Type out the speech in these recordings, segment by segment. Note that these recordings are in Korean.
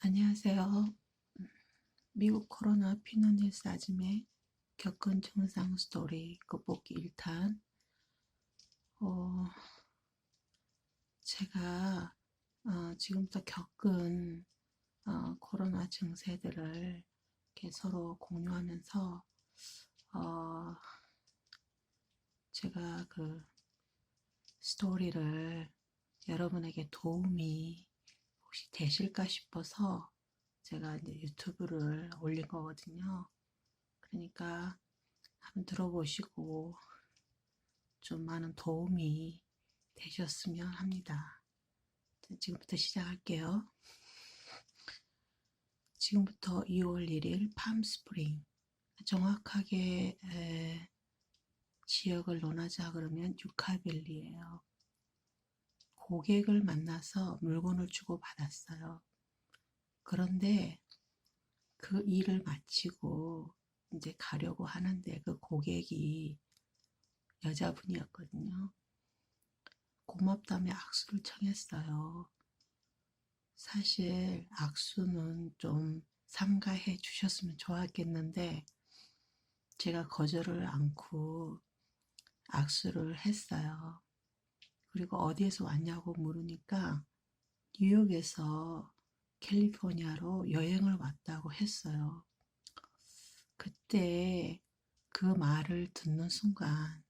안녕하세요. 미국 코로나 피노닐스 아침에 겪은 증상 스토리 극복기 1탄. 제가 지금부터 겪은 코로나 증세들을 이렇게 서로 공유하면서 어, 제가 그 스토리를 여러분에게 도움이 혹시 되실까 싶어서 제가 이제 유튜브를 올린 거거든요. 그러니까 한번 들어보시고 좀 많은 도움이 되셨으면 합니다. 지금부터 시작할게요. 지금부터 2월 1일 팜스프링. 정확하게 지역을 논하자 그러면 유카빌리예요. 고객을 만나서 물건을 주고 받았어요. 그런데 그 일을 마치고 이제 가려고 하는데 그 고객이 여자분이었거든요. 고맙다며 악수를 청했어요. 사실 악수는 좀 삼가해 주셨으면 좋았겠는데 제가 거절을 않고 악수를 했어요. 그리고 어디에서 왔냐고 물으니까 뉴욕에서 캘리포니아로 여행을 왔다고 했어요. 그때 그 말을 듣는 순간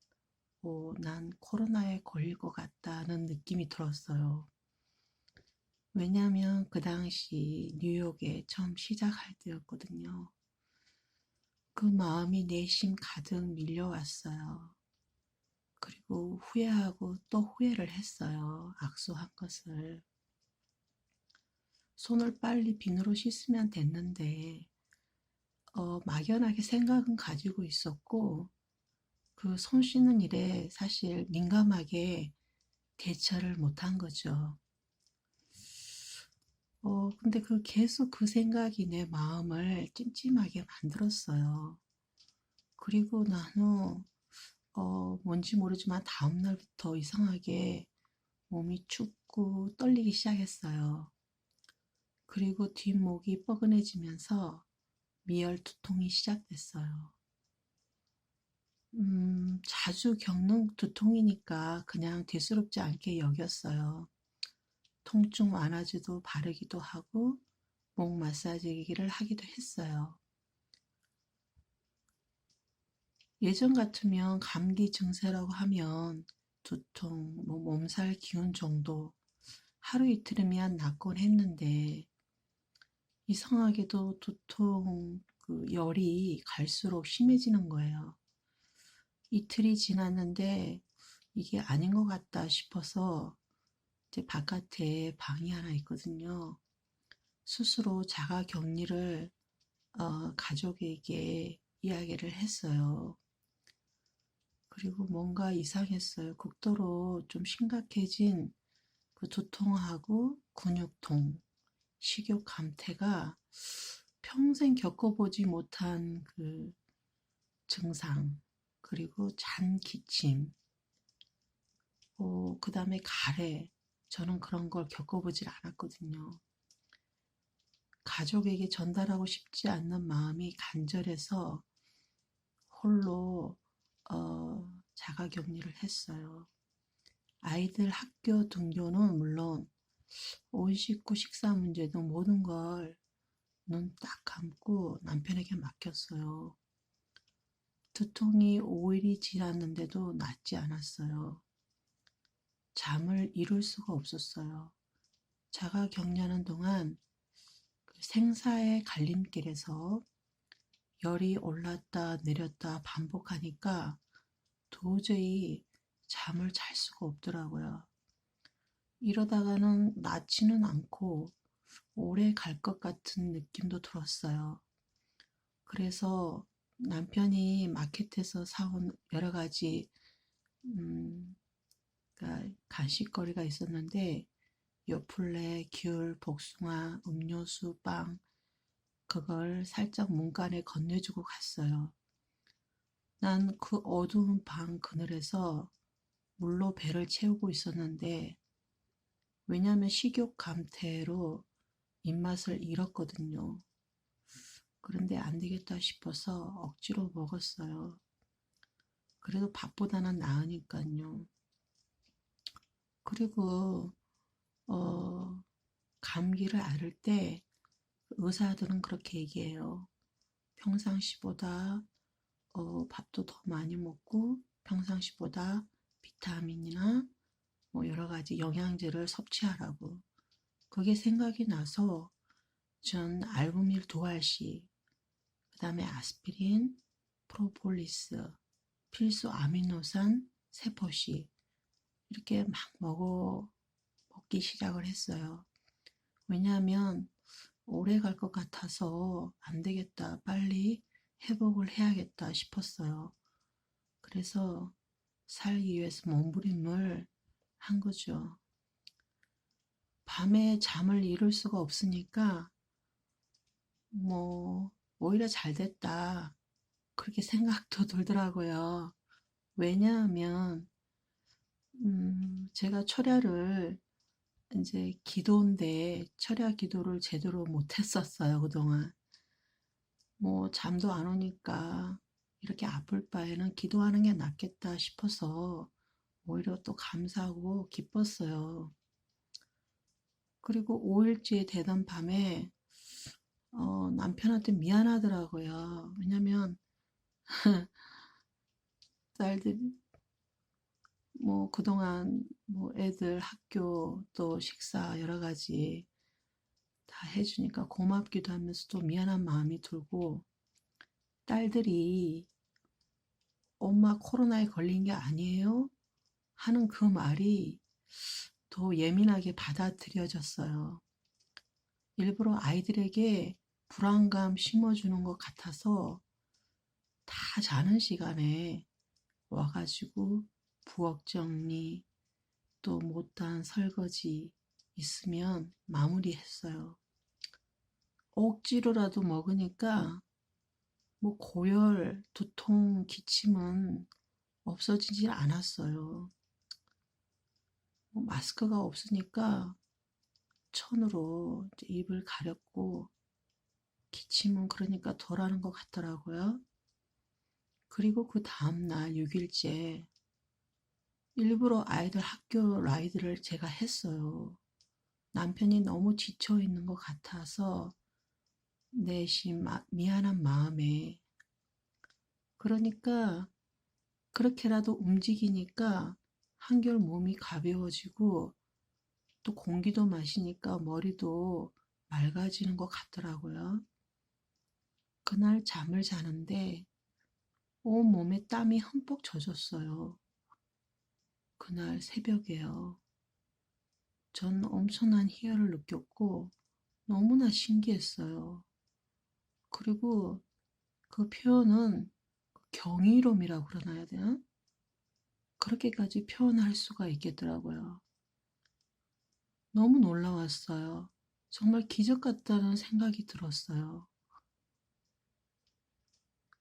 난 코로나에 걸릴 것 같다는 느낌이 들었어요. 왜냐하면 그 당시 뉴욕에 처음 시작할 때였거든요. 그 마음이 내심 가득 밀려왔어요. 그리고 후회하고 또 후회를 했어요. 악수한 것을. 손을 빨리 비누로 씻으면 됐는데 막연하게 생각은 가지고 있었고 그 손 씻는 일에 사실 민감하게 대처를 못한 거죠. 근데 계속 그 생각이 내 마음을 찜찜하게 만들었어요. 그리고 나는, 뭔지 모르지만 다음날부터 이상하게 몸이 춥고 떨리기 시작했어요. 그리고 뒷목이 뻐근해지면서 미열 두통이 시작됐어요. 자주 겪는 두통이니까 그냥 대수롭지 않게 여겼어요. 통증 완화제도 바르기도 하고, 목 마사지기를 하기도 했어요. 예전 같으면 감기 증세라고 하면 두통, 몸살 기운 정도 하루 이틀이면 낫곤 했는데 이상하게도 두통, 열이 갈수록 심해지는 거예요. 이틀이 지났는데 이게 아닌 것 같다 싶어서 이제 바깥에 방이 하나 있거든요. 스스로 자가 격리를 가족에게 이야기를 했어요. 그리고 뭔가 이상했어요. 극도로 좀 심각해진 그 두통하고 근육통, 식욕 감퇴가 평생 겪어보지 못한 그 증상, 그리고 잔 기침, 그 다음에 가래. 저는 그런 걸 겪어보질 않았거든요. 가족에게 전달하고 싶지 않는 마음이 간절해서 홀로 자가격리를 했어요. 아이들 학교 등교는 물론 옷 씻고 식사 문제도 모든 걸 눈 딱 감고 남편에게 맡겼어요. 두통이 5일이 지났는데도 낫지 않았어요. 잠을 이룰 수가 없었어요. 자가 격리하는 동안 그 생사의 갈림길에서 열이 올랐다 내렸다 반복하니까 도저히 잠을 잘 수가 없더라고요. 이러다가는 낫지는 않고 오래 갈 것 같은 느낌도 들었어요. 그래서 남편이 마켓에서 사온 여러 가지 그러니까 간식거리가 있었는데 요플레, 귤, 복숭아, 음료수, 빵 그걸 살짝 문간에 건네주고 갔어요. 난 그 어두운 방 그늘에서 물로 배를 채우고 있었는데 왜냐하면 식욕 감퇴로 입맛을 잃었거든요. 그런데 안 되겠다 싶어서 억지로 먹었어요. 그래도 밥보다는 나으니까요. 그리고 감기를 앓을 때 의사들은 그렇게 얘기해요. 평상시보다 밥도 더 많이 먹고 평상시보다 비타민이나 뭐 여러 가지 영양제를 섭취하라고. 그게 생각이 나서 전 알부밀 2알씩, 그 다음에 아스피린, 프로폴리스, 필수 아미노산 3포씩 이렇게 막 먹기 시작을 했어요. 왜냐하면 오래 갈 것 같아서 안 되겠다. 빨리 회복을 해야겠다 싶었어요. 그래서 살기 위해서 몸부림을 한 거죠. 밤에 잠을 이룰 수가 없으니까 뭐 오히려 잘 됐다. 그렇게 생각도 들더라고요. 왜냐하면 제가 철야를 이제 기도인데 철야 기도를 제대로 못했었어요, 그동안. 뭐 잠도 안 오니까 이렇게 아플 바에는 기도하는 게 낫겠다 싶어서 오히려 또 감사하고 기뻤어요. 그리고 5일째 되던 밤에 남편한테 미안하더라고요. 왜냐면 딸들이 뭐 그동안 뭐 애들 학교 또 식사 여러 가지 다 해주니까 고맙기도 하면서 또 미안한 마음이 들고, 딸들이 엄마 코로나에 걸린 게 아니에요? 하는 그 말이 더 예민하게 받아들여졌어요. 일부러 아이들에게 불안감 심어주는 것 같아서 다 자는 시간에 와가지고 부엌 정리 또 못한 설거지 있으면 마무리했어요. 억지로라도 먹으니까 뭐 고열, 두통, 기침은 없어지질 않았어요. 뭐 마스크가 없으니까 천으로 이제 입을 가렸고 기침은 그러니까 덜하는 것 같더라고요. 그리고 그 다음날 6일째 일부러 아이들 학교 라이드를 제가 했어요. 남편이 너무 지쳐 있는 것 같아서 내심 미안한 마음에. 그러니까 그렇게라도 움직이니까 한결 몸이 가벼워지고 또 공기도 마시니까 머리도 맑아지는 것 같더라고요. 그날 잠을 자는데 온몸에 땀이 흠뻑 젖었어요. 그날 새벽에요. 전 엄청난 희열을 느꼈고 너무나 신기했어요. 그리고 그 표현은 경이로움이라고 그러나야 되나? 그렇게까지 표현할 수가 있겠더라고요. 너무 놀라웠어요. 정말 기적 같다는 생각이 들었어요.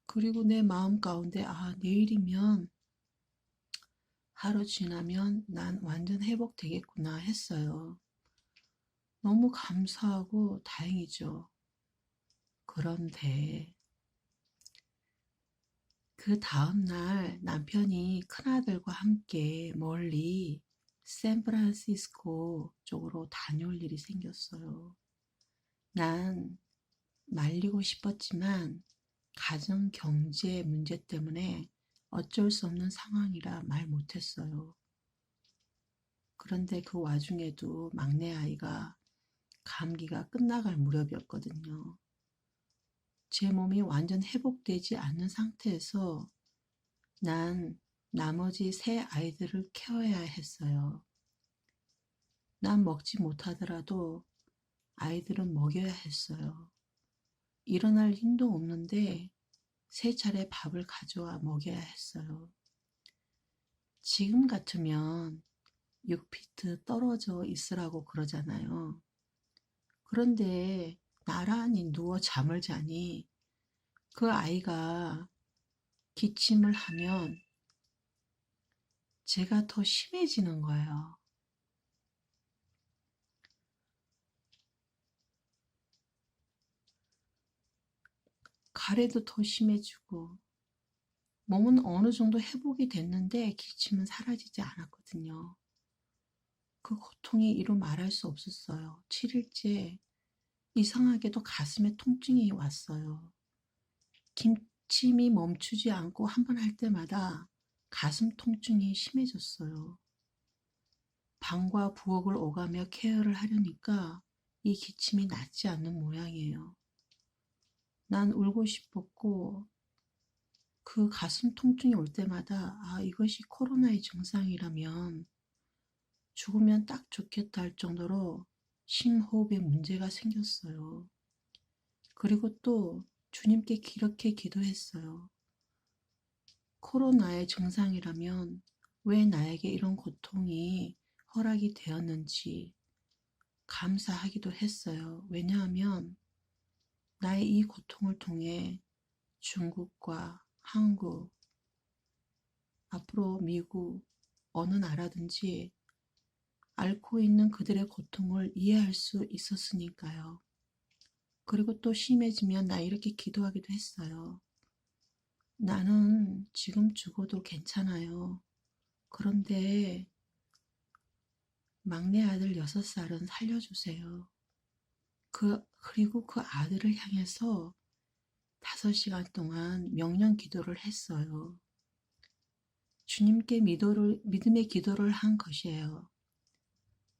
그리고 내 마음 가운데 내일이면 하루 지나면 난 완전 회복되겠구나 했어요. 너무 감사하고 다행이죠. 그런데 그 다음날 남편이 큰아들과 함께 멀리 샌프란시스코 쪽으로 다녀올 일이 생겼어요. 난 말리고 싶었지만 가정 경제 문제 때문에 어쩔 수 없는 상황이라 말 못했어요. 그런데 그 와중에도 막내 아이가 감기가 끝나갈 무렵이었거든요. 제 몸이 완전 회복되지 않는 상태에서 난 나머지 세 아이들을 케어해야 했어요. 난 먹지 못하더라도 아이들은 먹여야 했어요. 일어날 힘도 없는데 3차례 밥을 가져와 먹여야 했어요. 지금 같으면 6피트 떨어져 있으라고 그러잖아요. 그런데 나란히 누워 잠을 자니 그 아이가 기침을 하면 제가 더 심해지는 거예요. 가래도 더 심해지고 몸은 어느 정도 회복이 됐는데 기침은 사라지지 않았거든요. 그 고통이 이루 말할 수 없었어요. 7일째 이상하게도 가슴에 통증이 왔어요. 기침이 멈추지 않고 한 번 할 때마다 가슴 통증이 심해졌어요. 방과 부엌을 오가며 케어를 하려니까 이 기침이 낫지 않는 모양이에요. 난 울고 싶었고 그 가슴 통증이 올 때마다 이것이 코로나의 증상이라면 죽으면 딱 좋겠다 할 정도로 심호흡에 문제가 생겼어요. 그리고 또 주님께 이렇게 기도했어요. 코로나의 증상이라면 왜 나에게 이런 고통이 허락이 되었는지 감사하기도 했어요. 왜냐하면 나의 이 고통을 통해 중국과 한국, 앞으로 미국, 어느 나라든지 앓고 있는 그들의 고통을 이해할 수 있었으니까요. 그리고 또 심해지면 나 이렇게 기도하기도 했어요. 나는 지금 죽어도 괜찮아요. 그런데 막내 아들 6살은 살려주세요. 그리고 그 아들을 향해서 5시간 동안 명령 기도를 했어요. 주님께 믿음의 기도를 한 것이에요.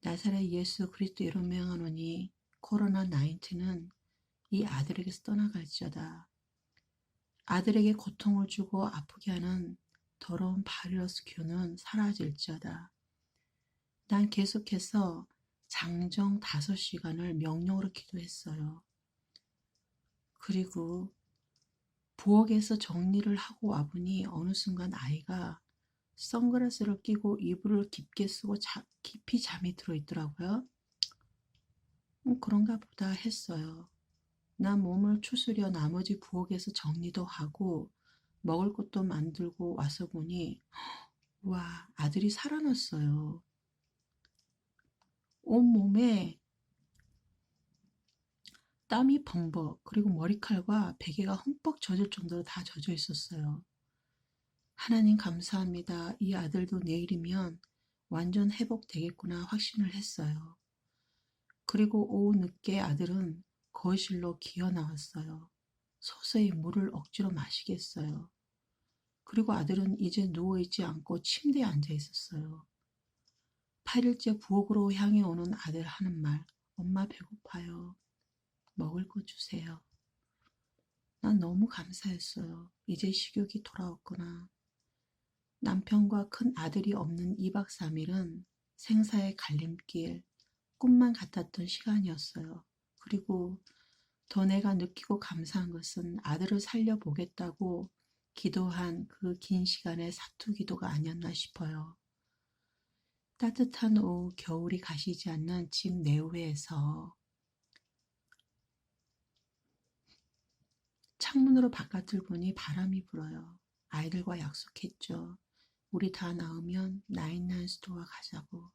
나사렛 예수 그리스도 이름 명하노니 코로나 19는 이 아들에게서 떠나갈지어다. 아들에게 고통을 주고 아프게 하는 더러운 바이러스 균은 사라질지어다. 난 계속해서 장정 5시간을 명령으로 기도했어요. 그리고 부엌에서 정리를 하고 와보니 어느 순간 아이가 선글라스를 끼고 이불을 깊게 쓰고 깊이 잠이 들어있더라고요. 그런가 보다 했어요. 난 몸을 추스려 나머지 부엌에서 정리도 하고 먹을 것도 만들고 와서 보니 와, 아들이 살아났어요. 온몸에 땀이 범벅 그리고 머리칼과 베개가 흠뻑 젖을 정도로 다 젖어 있었어요. 하나님 감사합니다. 이 아들도 내일이면 완전 회복되겠구나 확신을 했어요. 그리고 오후 늦게 아들은 거실로 기어 나왔어요. 서서히 물을 억지로 마시겠어요. 그리고 아들은 이제 누워있지 않고 침대에 앉아 있었어요. 8일째 부엌으로 향해 오는 아들 하는 말, 엄마 배고파요. 먹을 거 주세요. 난 너무 감사했어요. 이제 식욕이 돌아왔구나. 남편과 큰 아들이 없는 2박 3일은 생사의 갈림길, 꿈만 같았던 시간이었어요. 그리고 더 내가 느끼고 감사한 것은 아들을 살려보겠다고 기도한 그 긴 시간의 사투 기도가 아니었나 싶어요. 따뜻한 오후 겨울이 가시지 않는 집 내외에서 창문으로 바깥을 보니 바람이 불어요. 아이들과 약속했죠. 우리 다 나오면 나인나인 스토어 가자고.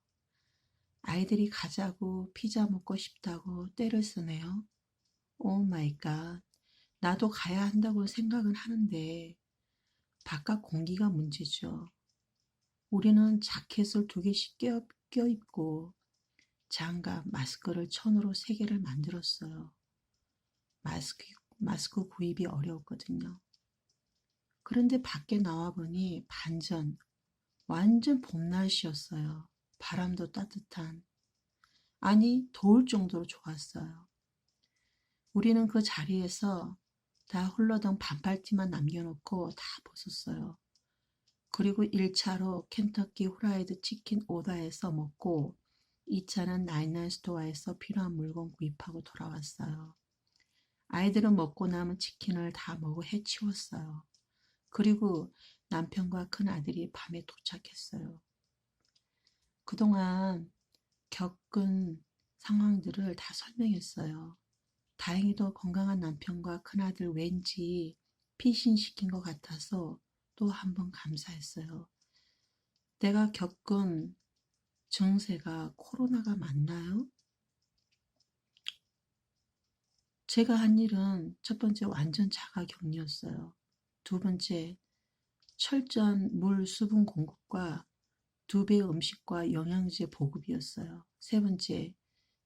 아이들이 가자고 피자 먹고 싶다고 떼를 쓰네요. 오 마이 갓. 나도 가야 한다고 생각은 하는데 바깥 공기가 문제죠. 우리는 자켓을 2개씩 껴입고 장갑, 마스크를 천으로 3개를 만들었어요. 마스크 구입이 어려웠거든요. 그런데 밖에 나와보니 완전 봄 날씨였어요. 바람도 따뜻한, 아니 더울 정도로 좋았어요. 우리는 그 자리에서 다 홀러덩 반팔티만 남겨놓고 다 벗었어요. 그리고 1차로 켄터키 후라이드 치킨 오다에서 먹고 2차는 나인나인 스토어에서 필요한 물건 구입하고 돌아왔어요. 아이들은 먹고 남은 치킨을 다 먹어 해치웠어요. 그리고 남편과 큰아들이 밤에 도착했어요. 그동안 겪은 상황들을 다 설명했어요. 다행히도 건강한 남편과 큰아들 왠지 피신시킨 것 같아서 또 한 번 감사했어요. 내가 겪은 증세가 코로나가 맞나요? 제가 한 일은 첫 번째 완전 자가격리였어요. 두 번째 철저한 물, 수분 공급과 2배 음식과 영양제 보급이었어요. 세 번째,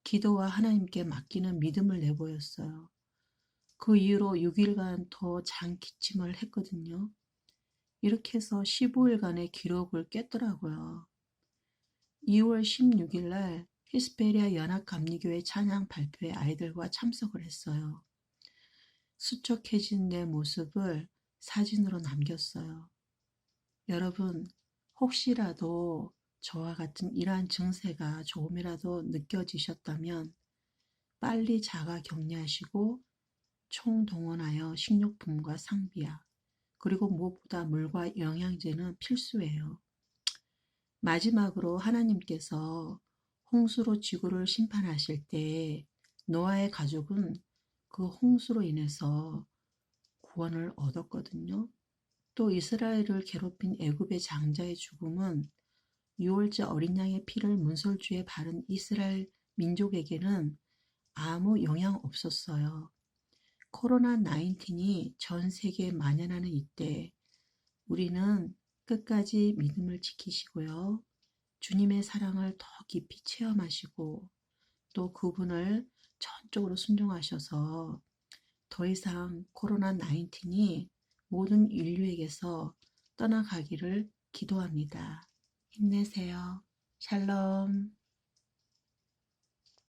기도와 하나님께 맡기는 믿음을 내보였어요. 그 이후로 6일간 더 장기침을 했거든요. 이렇게 해서 15일간의 기록을 깼더라고요. 2월 16일 날 히스페리아 연합감리교회 찬양 발표회 아이들과 참석을 했어요. 수척해진 내 모습을 사진으로 남겼어요. 여러분, 혹시라도 저와 같은 이러한 증세가 조금이라도 느껴지셨다면 빨리 자가 격리하시고 총동원하여 식료품과 상비약, 그리고 무엇보다 물과 영양제는 필수예요. 마지막으로 하나님께서 홍수로 지구를 심판하실 때 노아의 가족은 그 홍수로 인해서 구원을 얻었거든요. 또 이스라엘을 괴롭힌 애굽의 장자의 죽음은 유월절 어린 양의 피를 문설주에 바른 이스라엘 민족에게는 아무 영향 없었어요. 코로나 19이 전 세계에 만연하는 이때 우리는 끝까지 믿음을 지키시고요. 주님의 사랑을 더 깊이 체험하시고 또 그분을 전적으로 순종하셔서 더 이상 코로나 19이 모든 인류에게서 떠나가기를 기도합니다. 힘내세요. 샬롬.